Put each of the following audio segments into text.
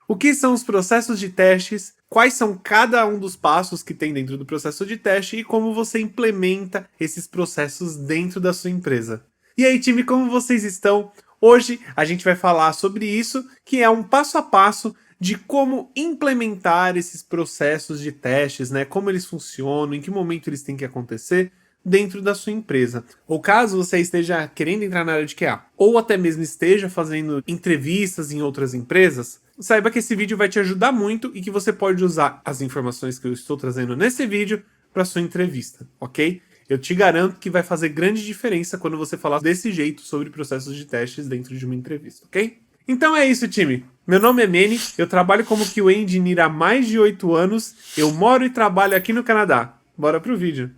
o que são os processos de testes, quais são cada um dos passos que tem dentro do processo de teste e como você implementa esses processos dentro da sua empresa. E aí, time, como vocês estão? Hoje a gente vai falar sobre isso, que é um passo a passo de como implementar esses processos de testes, né? Como eles funcionam, em que momento eles têm que acontecer dentro da sua empresa. Ou caso você esteja querendo entrar na área de QA, ou até mesmo esteja fazendo entrevistas em outras empresas, saiba que esse vídeo vai te ajudar muito e que você pode usar as informações que eu estou trazendo nesse vídeo para sua entrevista, ok? Eu te garanto que vai fazer grande diferença quando você falar desse jeito sobre processos de testes dentro de uma entrevista, ok? Então é isso, time. Meu nome é Manny, eu trabalho como QA Engineer há mais de 8 anos, eu moro e trabalho aqui no Canadá. Bora pro vídeo.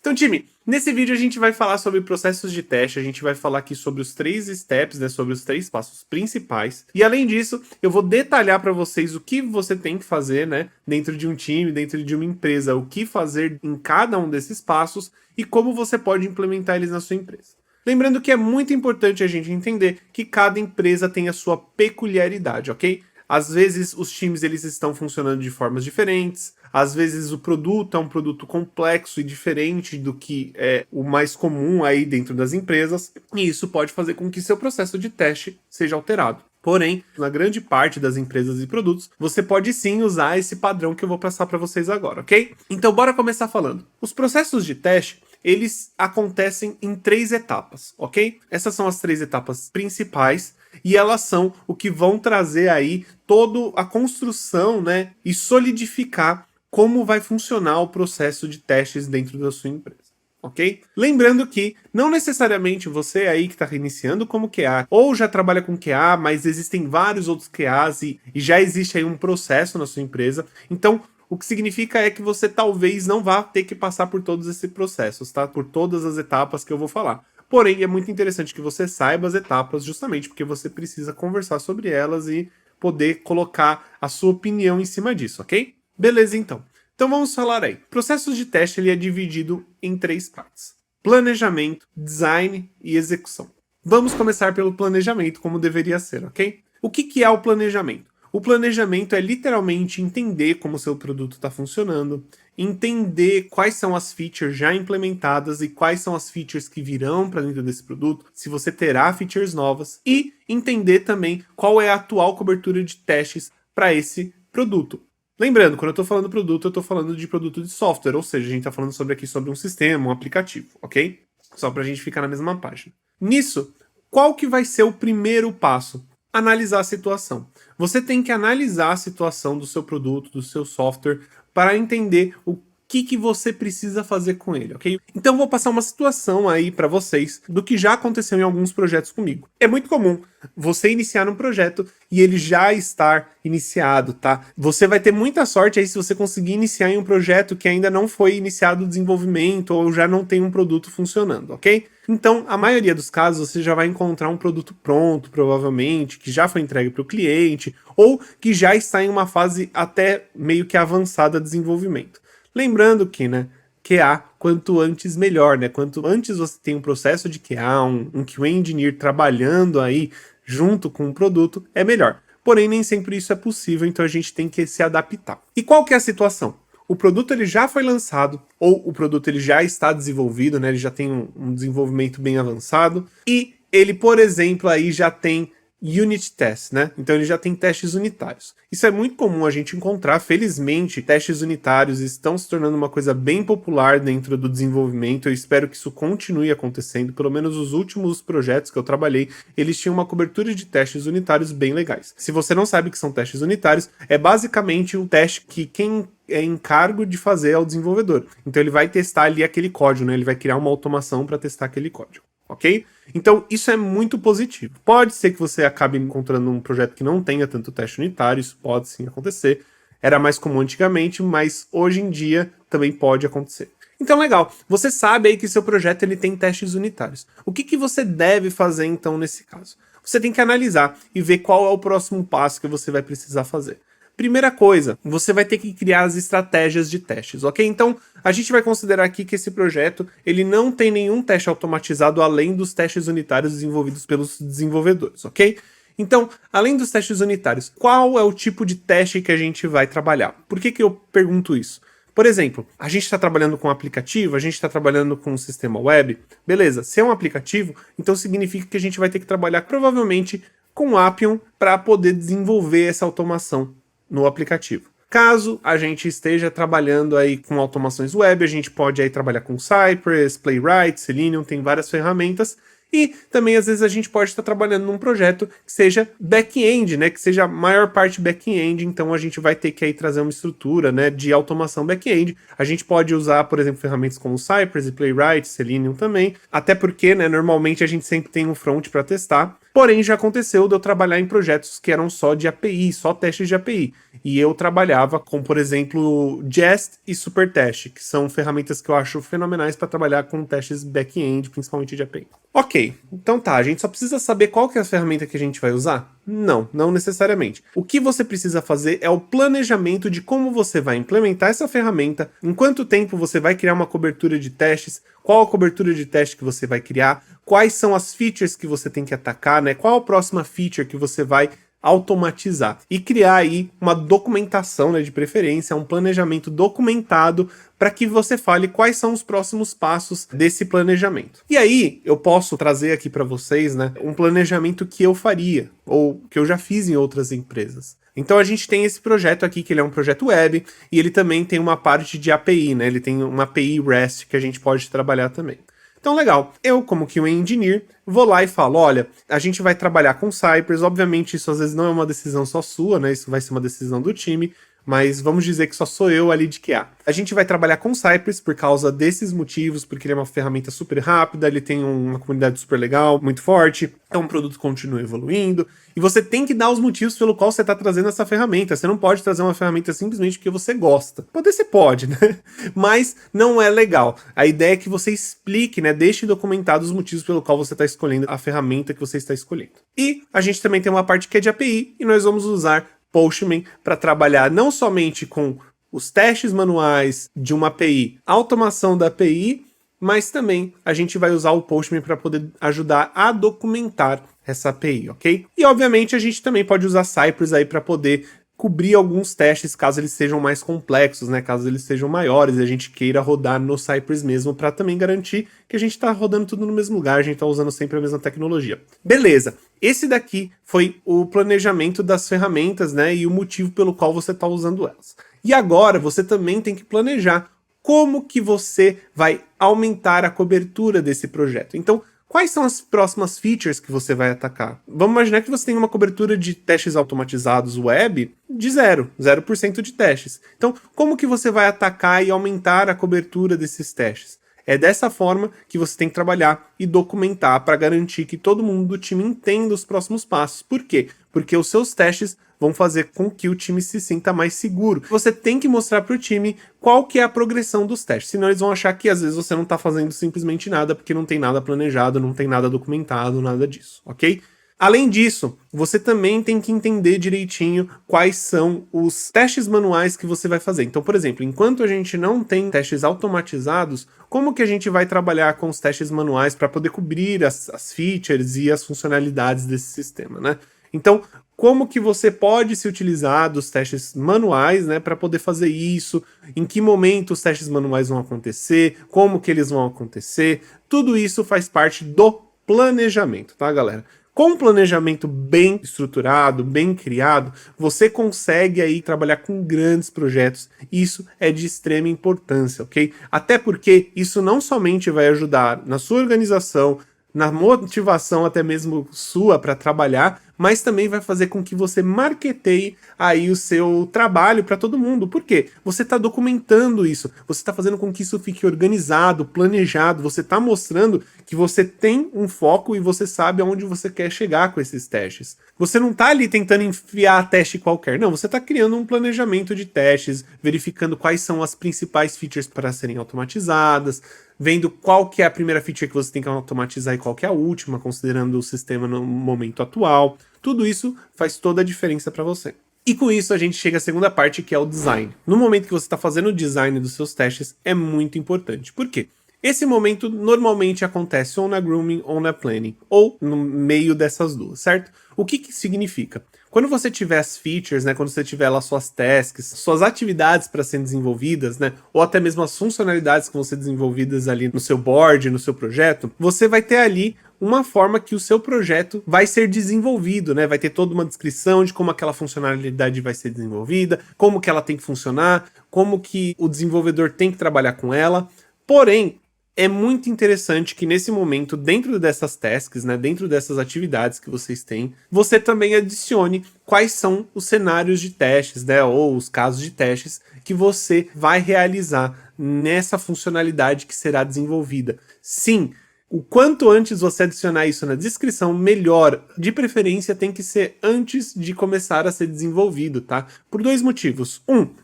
Então, time, nesse vídeo a gente vai falar sobre processos de teste, a gente vai falar aqui sobre os 3 steps, né, sobre os 3 passos principais. E além disso, eu vou detalhar para vocês o que você tem que fazer, né, dentro de um time, dentro de uma empresa, o que fazer em cada um desses passos e como você pode implementar eles na sua empresa. Lembrando que é muito importante a gente entender que cada empresa tem a sua peculiaridade, ok? Às vezes os times eles estão funcionando de formas diferentes, às vezes o produto é um produto complexo e diferente do que é o mais comum aí dentro das empresas, e isso pode fazer com que seu processo de teste seja alterado. Porém, na grande parte das empresas e produtos, você pode sim usar esse padrão que eu vou passar para vocês agora, ok? Então bora começar falando. Os processos de teste, eles acontecem em 3 etapas, ok? Essas são as 3 etapas principais e elas são o que vão trazer aí toda a construção, né, e solidificar como vai funcionar o processo de testes dentro da sua empresa, ok? Lembrando que não necessariamente você aí que está iniciando como QA ou já trabalha com QA, mas existem vários outros QAs e já existe aí um processo na sua empresa, então o que significa é que você talvez não vá ter que passar por todos esses processos, tá? Por todas as etapas que eu vou falar. Porém, é muito interessante que você saiba as etapas justamente porque você precisa conversar sobre elas e poder colocar a sua opinião em cima disso, ok? Beleza, então. Então vamos falar aí. O processo de teste ele é dividido em 3 partes: planejamento, design e execução. Vamos começar pelo planejamento, como deveria ser, ok? O que é o planejamento? O planejamento é literalmente entender como o seu produto está funcionando, entender quais são as features já implementadas e quais são as features que virão para dentro desse produto, se você terá features novas, e entender também qual é a atual cobertura de testes para esse produto. Lembrando, quando eu estou falando produto, eu estou falando de produto de software, ou seja, a gente está falando aqui sobre um sistema, um aplicativo, ok? Só para a gente ficar na mesma página. Nisso, qual que vai ser o primeiro passo? Analisar a situação. Você tem que analisar a situação do seu produto, do seu software, para entender o que você precisa fazer com ele, ok? Então vou passar uma situação aí para vocês do que já aconteceu em alguns projetos comigo. É muito comum você iniciar um projeto e ele já estar iniciado, tá? Você vai ter muita sorte aí se você conseguir iniciar em um projeto que ainda não foi iniciado o desenvolvimento ou já não tem um produto funcionando, ok? Então, a maioria dos casos, você já vai encontrar um produto pronto, provavelmente, que já foi entregue para o cliente, ou que já está em uma fase até meio que avançada de desenvolvimento. Lembrando que, né, QA, quanto antes melhor, né? Quanto antes você tem um processo de QA, um QA Engineer trabalhando aí junto com o produto, é melhor. Porém, nem sempre isso é possível, então a gente tem que se adaptar. E qual que é a situação? O produto ele já foi lançado, ou o produto ele já está desenvolvido, né? Ele já tem um desenvolvimento bem avançado, e ele, por exemplo, aí já tem unit test, né? Então ele já tem testes unitários. Isso é muito comum a gente encontrar, felizmente, testes unitários estão se tornando uma coisa bem popular dentro do desenvolvimento. Eu espero que isso continue acontecendo, pelo menos os últimos projetos que eu trabalhei, eles tinham uma cobertura de testes unitários bem legais. Se você não sabe o que são testes unitários, é basicamente um teste que quem é encargo de fazer é o desenvolvedor. Então ele vai testar ali aquele código, né? Ele vai criar uma automação para testar aquele código. Ok? Então isso é muito positivo. Pode ser que você acabe encontrando um projeto que não tenha tanto teste unitário, isso pode sim acontecer. Era mais comum antigamente, mas hoje em dia também pode acontecer. Então legal, você sabe aí que seu projeto ele tem testes unitários. O que você deve fazer então nesse caso? Você tem que analisar e ver qual é o próximo passo que você vai precisar fazer. Primeira coisa, você vai ter que criar as estratégias de testes, ok? Então, a gente vai considerar aqui que esse projeto, ele não tem nenhum teste automatizado além dos testes unitários desenvolvidos pelos desenvolvedores, ok? Então, além dos testes unitários, qual é o tipo de teste que a gente vai trabalhar? Por que eu pergunto isso? Por exemplo, a gente está trabalhando com um aplicativo, a gente está trabalhando com um sistema web, beleza, se é um aplicativo, então significa que a gente vai ter que trabalhar provavelmente com Appium para poder desenvolver essa automação no aplicativo. Caso a gente esteja trabalhando aí com automações web, a gente pode aí trabalhar com Cypress, Playwright, Selenium, tem várias ferramentas. E também, às vezes, a gente pode estar trabalhando num projeto que seja back-end, né? Que seja a maior parte back-end, então a gente vai ter que aí trazer uma estrutura, né, de automação back-end. A gente pode usar, por exemplo, ferramentas como Cypress e Playwright, Selenium também, até porque, né, normalmente a gente sempre tem um front para testar. Porém, já aconteceu de eu trabalhar em projetos que eram só de API, só testes de API. E eu trabalhava com, por exemplo, Jest e Supertest, que são ferramentas que eu acho fenomenais para trabalhar com testes back-end, principalmente de API. Ok, então tá, a gente só precisa saber qual que é a ferramenta que a gente vai usar? Não, não necessariamente. O que você precisa fazer é o planejamento de como você vai implementar essa ferramenta, em quanto tempo você vai criar uma cobertura de testes, qual a cobertura de teste que você vai criar, quais são as features que você tem que atacar, né? Qual a próxima feature que você vai automatizar e criar aí uma documentação, né, de preferência, um planejamento documentado para que você fale quais são os próximos passos desse planejamento. E aí eu posso trazer aqui para vocês, né, um planejamento que eu faria ou que eu já fiz em outras empresas. Então a gente tem esse projeto aqui, que ele é um projeto web, e ele também tem uma parte de API, né? Ele tem uma API REST que a gente pode trabalhar também. Então, legal. Eu, como QA Engineer, vou lá e falo, olha, a gente vai trabalhar com Cypress, obviamente isso às vezes não é uma decisão só sua, né? Isso vai ser uma decisão do time, mas vamos dizer que só sou eu ali de QA. A gente vai trabalhar com Cypress por causa desses motivos, porque ele é uma ferramenta super rápida, ele tem uma comunidade super legal, muito forte, é um produto que continua evoluindo, e você tem que dar os motivos pelo qual você está trazendo essa ferramenta. Você não pode trazer uma ferramenta simplesmente porque você gosta. Poder você pode, né? Mas não é legal. A ideia é que você explique, né? Deixe documentado os motivos pelo qual você está escolhendo a ferramenta que você está escolhendo. E a gente também tem uma parte que é de API, e nós vamos usar Postman para trabalhar não somente com os testes manuais de uma API, automação da API, mas também a gente vai usar o Postman para poder ajudar a documentar essa API, ok? E obviamente a gente também pode usar Cypress aí para poder cobrir alguns testes caso eles sejam mais complexos, né? Caso eles sejam maiores e a gente queira rodar no Cypress mesmo para também garantir que a gente está rodando tudo no mesmo lugar, a gente está usando sempre a mesma tecnologia. Beleza, esse daqui foi o planejamento das ferramentas, né? E o motivo pelo qual você está usando elas. E agora você também tem que planejar como que você vai aumentar a cobertura desse projeto. Então, quais são as próximas features que você vai atacar? Vamos imaginar que você tem uma cobertura de testes automatizados web de 0% de testes. Então, como que você vai atacar e aumentar a cobertura desses testes? É dessa forma que você tem que trabalhar e documentar para garantir que todo mundo do time entenda os próximos passos. Por quê? Porque os seus testes vão fazer com que o time se sinta mais seguro. Você tem que mostrar para o time qual que é a progressão dos testes, senão eles vão achar que às vezes você não está fazendo simplesmente nada porque não tem nada planejado, não tem nada documentado, nada disso, ok? Além disso, você também tem que entender direitinho quais são os testes manuais que você vai fazer. Então, por exemplo, enquanto a gente não tem testes automatizados, como que a gente vai trabalhar com os testes manuais para poder cobrir as features e as funcionalidades desse sistema, né? Então, como que você pode se utilizar dos testes manuais, né, para poder fazer isso, em que momento os testes manuais vão acontecer, como que eles vão acontecer, tudo isso faz parte do planejamento, tá, galera? Com um planejamento bem estruturado, bem criado, você consegue aí trabalhar com grandes projetos. Isso é de extrema importância, ok? Até porque isso não somente vai ajudar na sua organização, na motivação até mesmo sua para trabalhar, mas também vai fazer com que você marketeie aí o seu trabalho para todo mundo. Por quê? Você está documentando isso, você está fazendo com que isso fique organizado, planejado, você está mostrando que você tem um foco e você sabe aonde você quer chegar com esses testes. Você não está ali tentando enfiar teste qualquer, não, você está criando um planejamento de testes, verificando quais são as principais features para serem automatizadas, vendo qual que é a primeira feature que você tem que automatizar e qual que é a última, considerando o sistema no momento atual. Tudo isso faz toda a diferença para você. E com isso a gente chega à segunda parte, que é o design. No momento que você está fazendo o design dos seus testes, é muito importante. Por quê? Esse momento normalmente acontece ou na grooming ou na planning, ou no meio dessas duas, certo? O que significa? Quando você tiver as features, né, quando você tiver lá suas tasks, suas atividades para serem desenvolvidas, né, ou até mesmo as funcionalidades que vão ser desenvolvidas ali no seu board, no seu projeto, você vai ter ali uma forma que o seu projeto vai ser desenvolvido, né? Vai ter toda uma descrição de como aquela funcionalidade vai ser desenvolvida, como que ela tem que funcionar, como que o desenvolvedor tem que trabalhar com ela. Porém, é muito interessante que nesse momento, dentro dessas tasks, né, dentro dessas atividades que vocês têm, você também adicione quais são os cenários de testes, né, ou os casos de testes que você vai realizar nessa funcionalidade que será desenvolvida. Sim, o quanto antes você adicionar isso na descrição, melhor. De preferência, tem que ser antes de começar a ser desenvolvido, tá? Por dois motivos.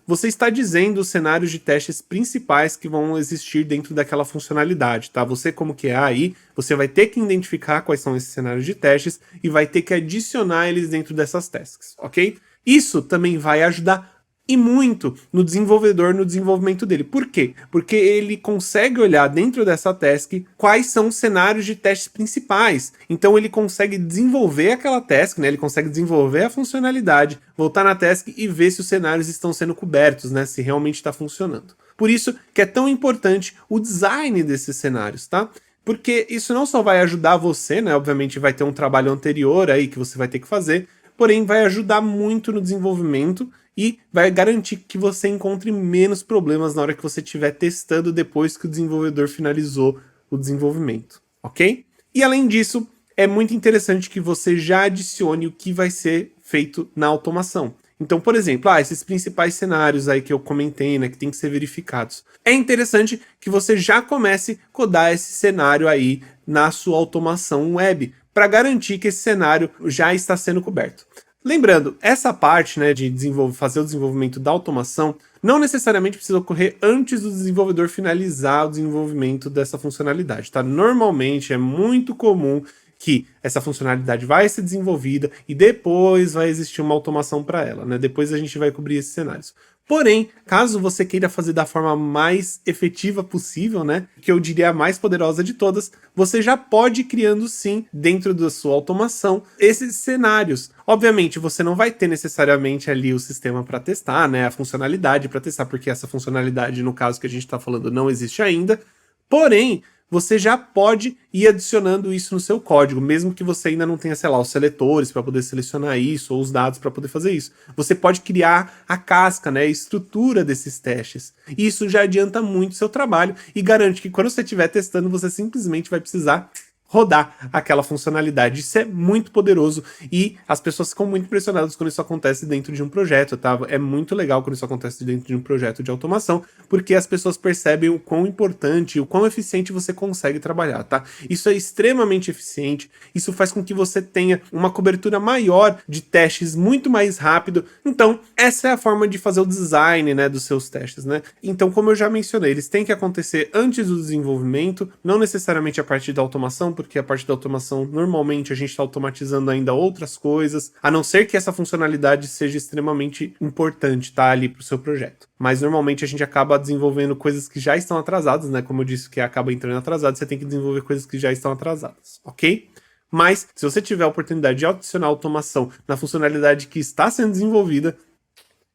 Você está dizendo os cenários de testes principais que vão existir dentro daquela funcionalidade, tá? Você, como QA aí, você vai ter que identificar quais são esses cenários de testes e vai ter que adicionar eles dentro dessas tasks, ok? Isso também vai ajudar e muito no desenvolvedor, no desenvolvimento dele. Por quê? Porque ele consegue olhar dentro dessa task quais são os cenários de testes principais. Então ele consegue desenvolver aquela task, né? Ele consegue desenvolver a funcionalidade, voltar na task e ver se os cenários estão sendo cobertos, né? Se realmente está funcionando. Por isso que é tão importante o design desses cenários, tá? Porque isso não só vai ajudar você, né? Obviamente vai ter um trabalho anterior aí que você vai ter que fazer, porém vai ajudar muito no desenvolvimento e vai garantir que você encontre menos problemas na hora que você estiver testando depois que o desenvolvedor finalizou o desenvolvimento, ok? E além disso, é muito interessante que você já adicione o que vai ser feito na automação. Então, por exemplo, esses principais cenários aí que eu comentei, né, que tem que ser verificados. É interessante que você já comece a codar esse cenário aí na sua automação web, para garantir que esse cenário já está sendo coberto. Lembrando, essa parte, né, de fazer o desenvolvimento da automação não necessariamente precisa ocorrer antes do desenvolvedor finalizar o desenvolvimento dessa funcionalidade, tá? Normalmente é muito comum que essa funcionalidade vai ser desenvolvida e depois vai existir uma automação para ela, né? Depois a gente vai cobrir esses cenários. Porém, caso você queira fazer da forma mais efetiva possível, né, que eu diria a mais poderosa de todas, você já pode ir criando sim, dentro da sua automação, esses cenários. Obviamente, você não vai ter necessariamente ali o sistema para testar, né, a funcionalidade para testar, porque essa funcionalidade, no caso que a gente está falando, não existe ainda. Porém, você já pode ir adicionando isso no seu código, mesmo que você ainda não tenha, sei lá, os seletores para poder selecionar isso, ou os dados para poder fazer isso. Você pode criar a casca, né, a estrutura desses testes. E isso já adianta muito o seu trabalho e garante que quando você estiver testando, você simplesmente vai precisar rodar aquela funcionalidade. Isso é muito poderoso e as pessoas ficam muito impressionadas quando isso acontece dentro de um projeto, tá? É muito legal quando isso acontece dentro de um projeto de automação, porque as pessoas percebem o quão importante e o quão eficiente você consegue trabalhar, tá? Isso é extremamente eficiente, isso faz com que você tenha uma cobertura maior de testes muito mais rápido. Então, essa é a forma de fazer o design, né, dos seus testes, né? Então, como eu já mencionei, eles têm que acontecer antes do desenvolvimento, não necessariamente a partir da automação, porque a parte da automação, normalmente a gente está automatizando ainda outras coisas, a não ser que essa funcionalidade seja extremamente importante, tá, ali para o seu projeto. Mas normalmente a gente acaba desenvolvendo coisas que já estão atrasadas, né, como eu disse, que acaba entrando atrasado, você tem que desenvolver coisas que já estão atrasadas, ok? Mas, se você tiver a oportunidade de adicionar automação na funcionalidade que está sendo desenvolvida,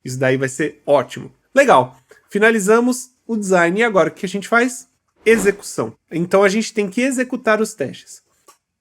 isso daí vai ser ótimo. Legal, finalizamos o design e agora o que a gente faz? Execução. Então a gente tem que executar os testes.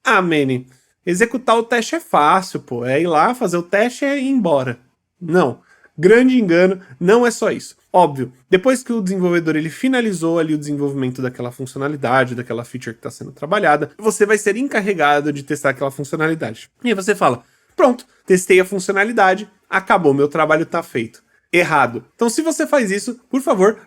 Manny, executar o teste é fácil, pô. É ir lá, fazer o teste e ir embora. Não. Grande engano, não é só isso. Óbvio, depois que o desenvolvedor ele finalizou ali o desenvolvimento daquela funcionalidade, daquela feature que está sendo trabalhada, você vai ser encarregado de testar aquela funcionalidade. E aí você fala, pronto, testei a funcionalidade, acabou, meu trabalho está feito. Errado. Então se você faz isso, por favor,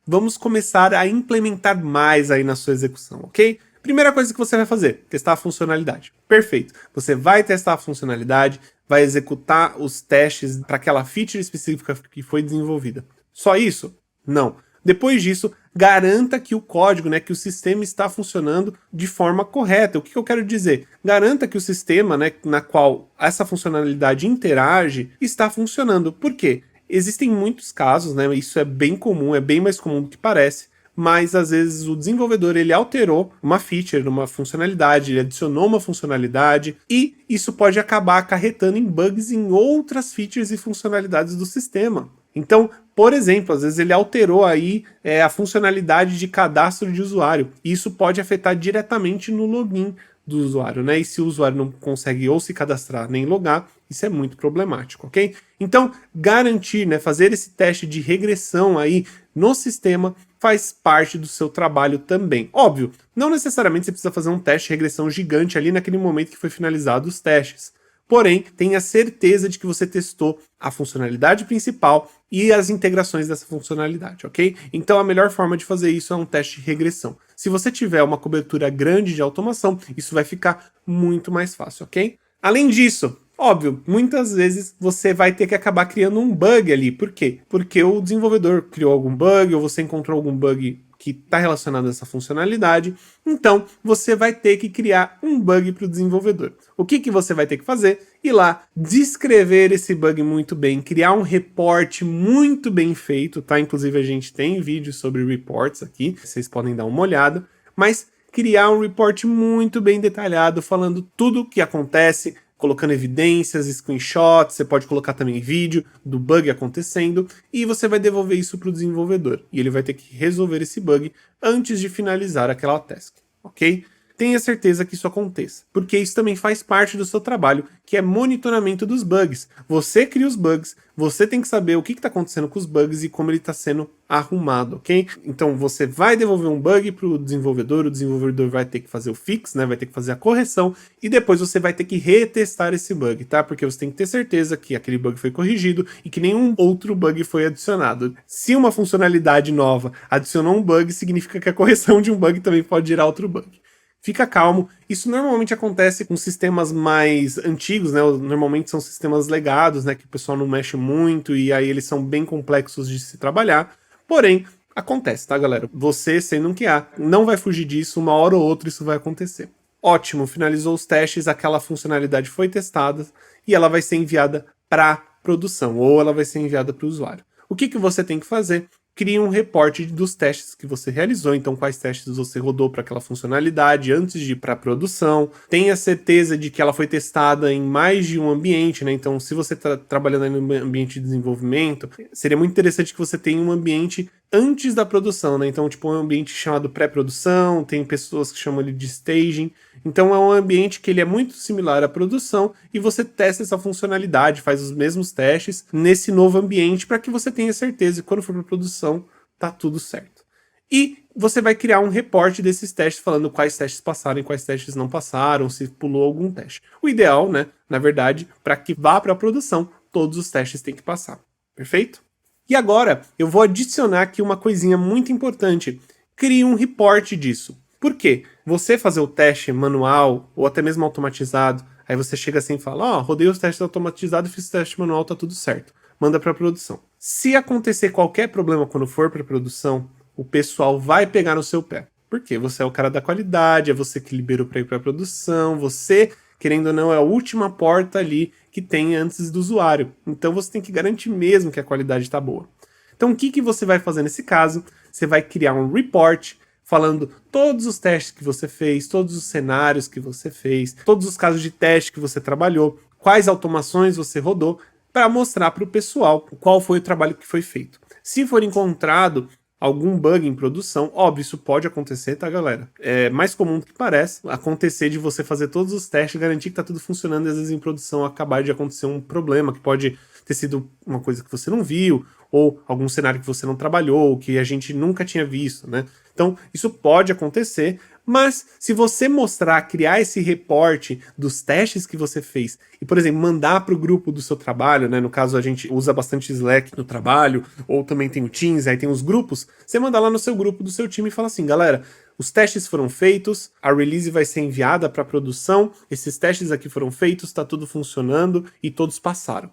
vamos começar a implementar mais aí na sua execução, ok? Primeira coisa que você vai fazer, testar a funcionalidade. Perfeito. Você vai testar a funcionalidade, vai executar os testes para aquela feature específica que foi desenvolvida. Só isso? Não. Depois disso, garanta que o código, né, que o sistema está funcionando de forma correta. O que eu quero dizer? Garanta que o sistema, né, na qual essa funcionalidade interage está funcionando. Por quê? Existem muitos casos, né, isso é bem comum, é bem mais comum do que parece, mas às vezes o desenvolvedor ele alterou uma feature, uma funcionalidade, ele adicionou uma funcionalidade e isso pode acabar acarretando em bugs em outras features e funcionalidades do sistema. Então, por exemplo, às vezes ele alterou aí a funcionalidade de cadastro de usuário e isso pode afetar diretamente no login do usuário, né? E se o usuário não consegue ou se cadastrar nem logar, isso é muito problemático, ok? Então, garantir, né, fazer esse teste de regressão aí no sistema faz parte do seu trabalho também. Óbvio, não necessariamente você precisa fazer um teste de regressão gigante ali naquele momento que foi finalizado os testes. Porém, tenha certeza de que você testou a funcionalidade principal e as integrações dessa funcionalidade, ok? Então a melhor forma de fazer isso é um teste de regressão. Se você tiver uma cobertura grande de automação, isso vai ficar muito mais fácil, ok? Além disso, óbvio, muitas vezes você vai ter que acabar criando um bug ali. Por quê? Porque o desenvolvedor criou algum bug ou você encontrou algum bug que está relacionado a essa funcionalidade, então você vai ter que criar um bug para o desenvolvedor. O que você vai ter que fazer? Ir lá, descrever esse bug muito bem, criar um report muito bem feito, tá? Inclusive a gente tem vídeos sobre reports aqui, vocês podem dar uma olhada, mas criar um report muito bem detalhado, falando tudo o que acontece, colocando evidências, screenshots, você pode colocar também vídeo do bug acontecendo e você vai devolver isso para o desenvolvedor. E ele vai ter que resolver esse bug antes de finalizar aquela task, ok? Tenha certeza que isso aconteça, porque isso também faz parte do seu trabalho, que é monitoramento dos bugs. Você cria os bugs, você tem que saber o que está acontecendo com os bugs e como ele está sendo arrumado, ok? Então você vai devolver um bug para o desenvolvedor vai ter que fazer o fix, né? Vai ter que fazer a correção e depois você vai ter que retestar esse bug, tá? Porque você tem que ter certeza que aquele bug foi corrigido e que nenhum outro bug foi adicionado. Se uma funcionalidade nova adicionou um bug, significa que a correção de um bug também pode gerar outro bug. Fica calmo, isso normalmente acontece com sistemas mais antigos, né? Normalmente são sistemas legados, né? Que o pessoal não mexe muito e aí eles são bem complexos de se trabalhar. Porém, acontece, tá, galera? Você, sendo um QA, não vai fugir disso, uma hora ou outra isso vai acontecer. Ótimo, finalizou os testes, aquela funcionalidade foi testada e ela vai ser enviada para produção ou ela vai ser enviada para o usuário. O que você tem que fazer? Crie um reporte dos testes que você realizou, então quais testes você rodou para aquela funcionalidade antes de ir para a produção. Tenha certeza de que ela foi testada em mais de um ambiente, né? Então, se você está trabalhando no ambiente de desenvolvimento, seria muito interessante que você tenha um ambiente antes da produção, né? Então, tipo, um ambiente chamado pré-produção, tem pessoas que chamam ele de staging. Então, é um ambiente que ele é muito similar à produção e você testa essa funcionalidade, faz os mesmos testes nesse novo ambiente para que você tenha certeza que quando for para produção, tá tudo certo. E você vai criar um reporte desses testes falando quais testes passaram e quais testes não passaram, se pulou algum teste. O ideal, né, na verdade, para que vá para a produção, todos os testes têm que passar. Perfeito? E agora, eu vou adicionar aqui uma coisinha muito importante. Crie um report disso. Por quê? Você fazer o teste manual ou até mesmo automatizado, aí você chega assim e fala, rodei os testes automatizados, fiz o teste manual, tá tudo certo. Manda para produção. Se acontecer qualquer problema quando for para produção, o pessoal vai pegar no seu pé. Por quê? Você é o cara da qualidade, é você que liberou para ir para produção, você, querendo ou não, é a última porta ali que tem antes do usuário. Então você tem que garantir mesmo que a qualidade está boa. Então o que você vai fazer nesse caso? Você vai criar um report falando todos os testes que você fez, todos os cenários que você fez, todos os casos de teste que você trabalhou, quais automações você rodou, para mostrar para o pessoal qual foi o trabalho que foi feito. Se for encontrado algum bug em produção, óbvio, isso pode acontecer, tá, galera? É mais comum do que parece acontecer de você fazer todos os testes, garantir que tá tudo funcionando e às vezes em produção acabar de acontecer um problema, que pode ter sido uma coisa que você não viu, ou algum cenário que você não trabalhou, que a gente nunca tinha visto, né? Então, isso pode acontecer, mas se você mostrar, criar esse reporte dos testes que você fez e, por exemplo, mandar para o grupo do seu trabalho, né? No caso, a gente usa bastante Slack no trabalho, ou também tem o Teams, aí tem os grupos, você manda lá no seu grupo do seu time e fala assim, galera, os testes foram feitos, a release vai ser enviada para produção, esses testes aqui foram feitos, está tudo funcionando e todos passaram.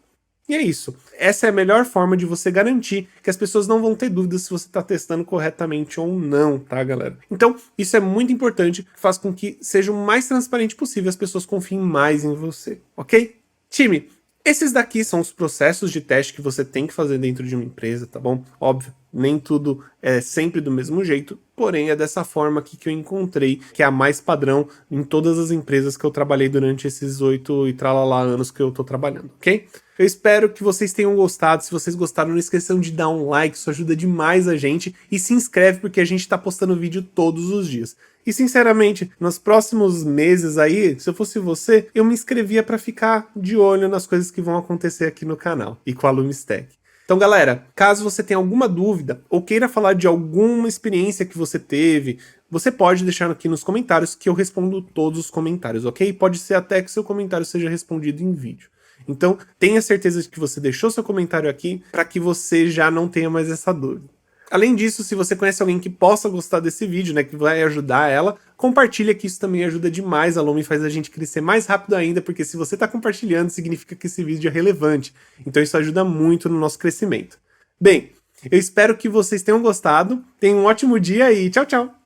E é isso. Essa é a melhor forma de você garantir que as pessoas não vão ter dúvidas se você está testando corretamente ou não, tá, galera? Então, isso é muito importante, faz com que seja o mais transparente possível, as pessoas confiem mais em você, ok? Time, esses daqui são os processos de teste que você tem que fazer dentro de uma empresa, tá bom? Óbvio, nem tudo é sempre do mesmo jeito, porém é dessa forma aqui que eu encontrei, que é a mais padrão em todas as empresas que eu trabalhei durante esses 8 e tralalá anos que eu tô trabalhando, ok? Eu espero que vocês tenham gostado. Se vocês gostaram, não esqueçam de dar um like, isso ajuda demais a gente. E se inscreve, porque a gente tá postando vídeo todos os dias. E sinceramente, nos próximos meses aí, se eu fosse você, eu me inscrevia para ficar de olho nas coisas que vão acontecer aqui no canal e com a Lumistech. Então, galera, caso você tenha alguma dúvida ou queira falar de alguma experiência que você teve, você pode deixar aqui nos comentários que eu respondo todos os comentários, ok? Pode ser até que seu comentário seja respondido em vídeo. Então, tenha certeza de que você deixou seu comentário aqui para que você já não tenha mais essa dúvida. Além disso, se você conhece alguém que possa gostar desse vídeo, né, que vai ajudar ela, compartilha, que isso também ajuda demais a Lumi, faz a gente crescer mais rápido ainda, porque se você está compartilhando, significa que esse vídeo é relevante. Então isso ajuda muito no nosso crescimento. Bem, eu espero que vocês tenham gostado, tenham um ótimo dia e tchau, tchau!